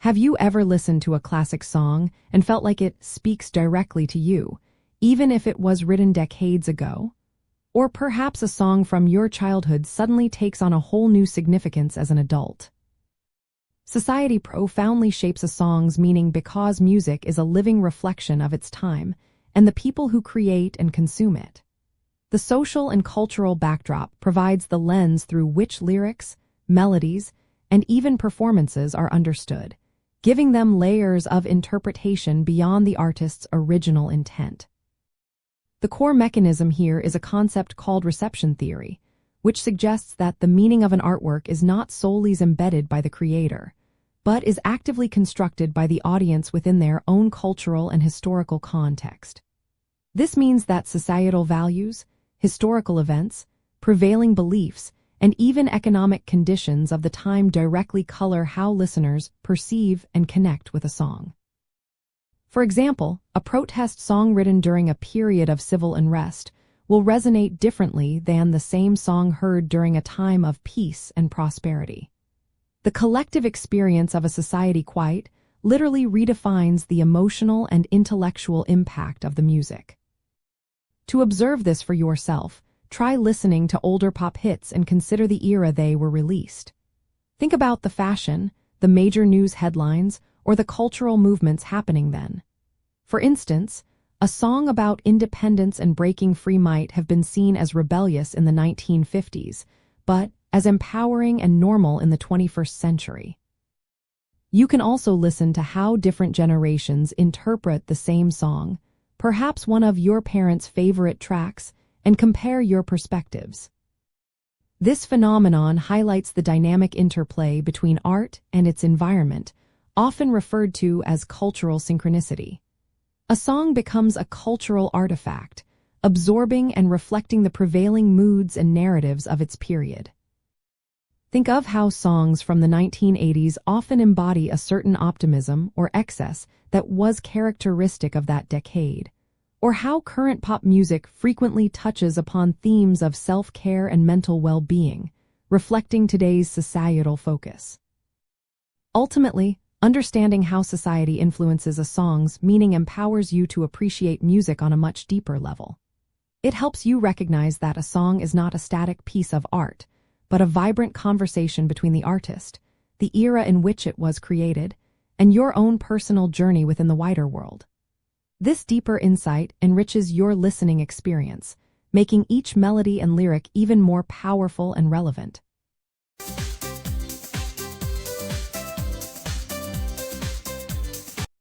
Have you ever listened to a classic song and felt like it speaks directly to you, even if it was written decades ago? Or perhaps a song from your childhood suddenly takes on a whole new significance as an adult. Society profoundly shapes a song's meaning because music is a living reflection of its time and the people who create and consume it. The social and cultural backdrop provides the lens through which lyrics, melodies, and even performances are understood, giving them layers of interpretation beyond the artist's original intent. The core mechanism here is a concept called reception theory, which suggests that the meaning of an artwork is not solely embedded by the creator, but is actively constructed by the audience within their own cultural and historical context. This means that societal values, historical events, prevailing beliefs, and even economic conditions of the time directly color how listeners perceive and connect with a song. For example, a protest song written during a period of civil unrest will resonate differently than the same song heard during a time of peace and prosperity. The collective experience of a society quite literally redefines the emotional and intellectual impact of the music. To observe this for yourself, try listening to older pop hits and consider the era they were released. Think about the fashion, the major news headlines, or the cultural movements happening then. For instance, a song about independence and breaking free might have been seen as rebellious in the 1950s, but as empowering and normal in the 21st century. You can also listen to how different generations interpret the same song, perhaps one of your parents' favorite tracks, and compare your perspectives. This phenomenon highlights the dynamic interplay between art and its environment, often referred to as cultural synchronicity. A song becomes a cultural artifact, absorbing and reflecting the prevailing moods and narratives of its period. Think of how songs from the 1980s often embody a certain optimism or excess that was characteristic of that decade, or how current pop music frequently touches upon themes of self-care and mental well-being, reflecting today's societal focus. Ultimately, understanding how society influences a song's meaning empowers you to appreciate music on a much deeper level. It helps you recognize that a song is not a static piece of art, but a vibrant conversation between the artist, the era in which it was created, and your own personal journey within the wider world. This deeper insight enriches your listening experience, making each melody and lyric even more powerful and relevant.